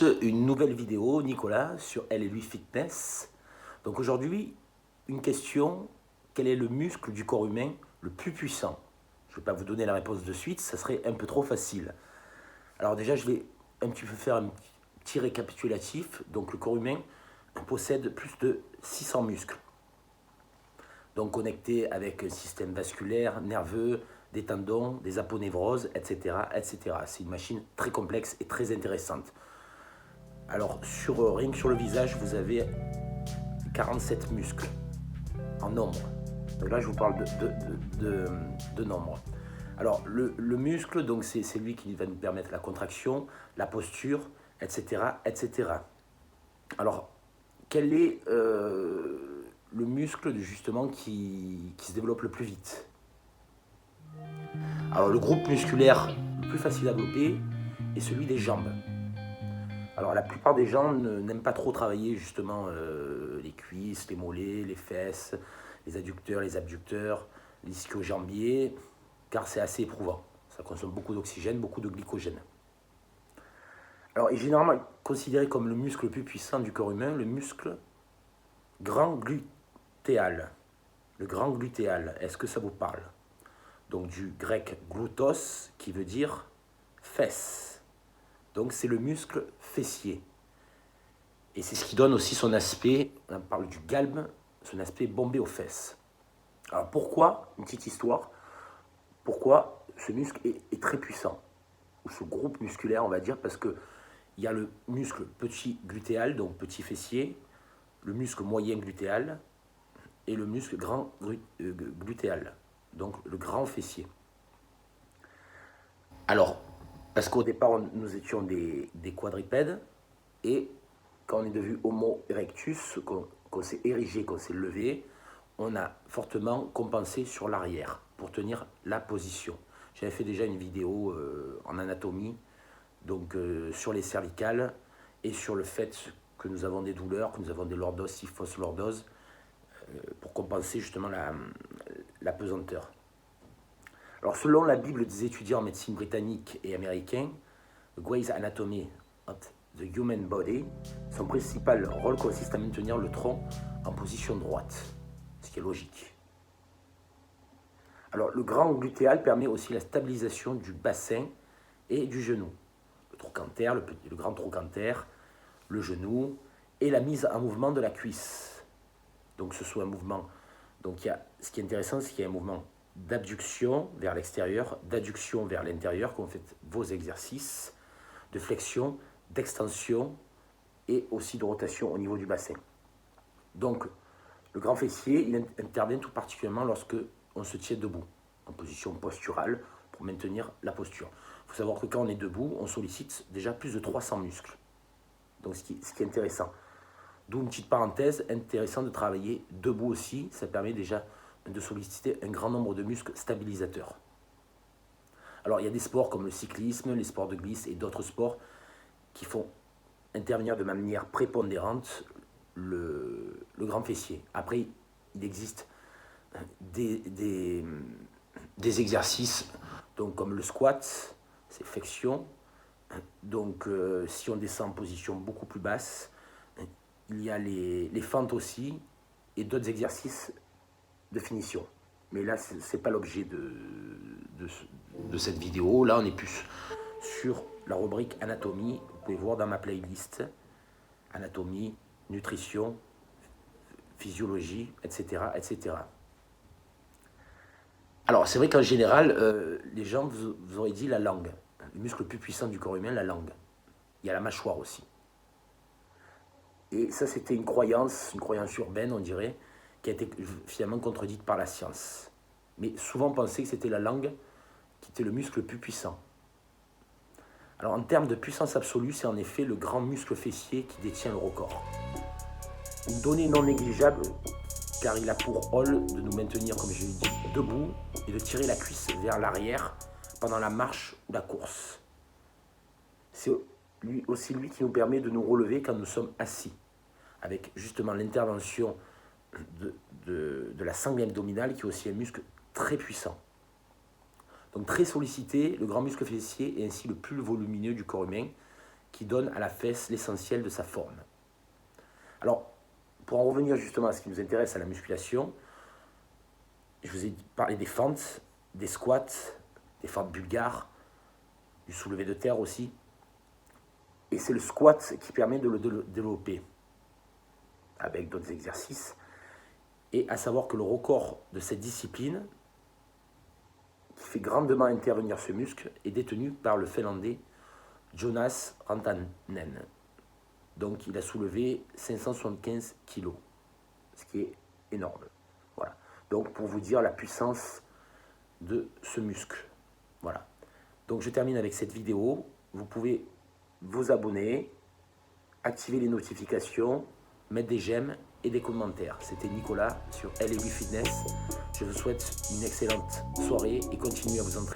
tous, une nouvelle vidéo, Nicolas, sur Elle et lui Fitness. Donc aujourd'hui, une question, quel est le muscle du corps humain le plus puissant? Je ne vais pas vous donner la réponse de suite, ça serait un peu trop facile. Alors déjà, je vais un petit peu faire un petit récapitulatif. Donc le corps humain possède plus de 600 muscles. Donc connectés avec un système vasculaire, nerveux, des tendons, des aponevroses, etc. etc. C'est une machine très complexe et très intéressante. Alors, rien que sur le visage, vous avez 47 muscles en nombre. Donc là, je vous parle de nombre. Alors, le muscle, donc c'est lui qui va nous permettre la contraction, la posture, etc. etc. Alors, quel est le muscle justement qui se développe le plus vite? Alors, le groupe musculaire le plus facile à développer est celui des jambes. Alors la plupart des gens n'aiment pas trop travailler justement les cuisses, les mollets, les fesses, les adducteurs, les abducteurs, les ischio-jambiers, car c'est assez éprouvant. Ça consomme beaucoup d'oxygène, beaucoup de glycogène. Alors il est généralement considéré comme le muscle le plus puissant du corps humain, le muscle grand glutéal. Le grand glutéal, est-ce que ça vous parle? Donc du grec gloutos qui veut dire fesse. Donc c'est le muscle fessier. Et c'est ce qui donne aussi son aspect, on parle du galbe, son aspect bombé aux fesses. Alors pourquoi, une petite histoire, pourquoi ce muscle est très puissant? Ou ce groupe musculaire, on va dire, parce qu'il y a le muscle petit glutéal, donc petit fessier, le muscle moyen glutéal et le muscle grand glutéal, donc le grand fessier. Alors, parce qu'au départ, nous étions des quadrupèdes, et quand on est devenu Homo erectus, qu'on s'est érigé, qu'on s'est levé, on a fortement compensé sur l'arrière pour tenir la position. J'avais fait déjà une vidéo en anatomie, donc sur les cervicales et sur le fait que nous avons des douleurs, que nous avons des lordoses, fausse lordose, pour compenser justement la pesanteur. Alors selon la Bible des étudiants en médecine britannique et américain, Gray's Anatomy of the Human Body, son principal rôle consiste à maintenir le tronc en position droite, ce qui est logique. Alors le grand glutéal permet aussi la stabilisation du bassin et du genou. Le trochanter, le grand trochanter, le genou et la mise en mouvement de la cuisse. Donc ce soit un mouvement, donc ce qui est intéressant, c'est qu'il y a un mouvement d'abduction vers l'extérieur, d'adduction vers l'intérieur, quand vous faites vos exercices, de flexion, d'extension et aussi de rotation au niveau du bassin. Donc, le grand fessier, il intervient tout particulièrement lorsque on se tient debout, en position posturale, pour maintenir la posture. Il faut savoir que quand on est debout, on sollicite déjà plus de 300 muscles. Donc, ce qui est intéressant. D'où une petite parenthèse, intéressant de travailler debout aussi, ça permet déjà de solliciter un grand nombre de muscles stabilisateurs. Alors, il y a des sports comme le cyclisme, les sports de glisse et d'autres sports qui font intervenir de manière prépondérante le grand fessier. Après, il existe des exercices donc comme le squat, c'est flexion. Donc, si on descend en position beaucoup plus basse, il y a les fentes aussi et d'autres exercices de finition. Mais là, ce n'est pas l'objet de cette vidéo. Là, on est plus sur la rubrique anatomie. Vous pouvez voir dans ma playlist anatomie, nutrition, physiologie, etc. etc. Alors, c'est vrai qu'en général, les gens vous auraient dit la langue. Le muscle le plus puissant du corps humain, la langue. Il y a la mâchoire aussi. Et ça, c'était une croyance urbaine, on dirait, qui a été finalement contredite par la science. Mais souvent, on pensait que c'était la langue qui était le muscle le plus puissant. Alors, en termes de puissance absolue, c'est en effet le grand muscle fessier qui détient le record. Une donnée non négligeable, car il a pour rôle de nous maintenir, comme je l'ai dit, debout et de tirer la cuisse vers l'arrière pendant la marche ou la course. C'est aussi lui qui nous permet de nous relever quand nous sommes assis, avec justement l'intervention de la sangle abdominale, qui est aussi un muscle très puissant. Donc très sollicité, le grand muscle fessier est ainsi le plus volumineux du corps humain, qui donne à la fesse l'essentiel de sa forme. Alors, pour en revenir justement à ce qui nous intéresse, à la musculation, je vous ai parlé des fentes, des squats, des fentes bulgares, du soulevé de terre aussi. Et c'est le squat qui permet de le développer avec d'autres exercices. Et à savoir que le record de cette discipline, qui fait grandement intervenir ce muscle, est détenu par le Finlandais Jonas Rantanen. Donc il a soulevé 575 kg, ce qui est énorme. Voilà. Donc pour vous dire la puissance de ce muscle. Voilà. Donc je termine avec cette vidéo. Vous pouvez vous abonner, activer les notifications, mettre des j'aime et des commentaires. C'était Nicolas sur LA8 Fitness. Je vous souhaite une excellente soirée et continuez à vous entraîner.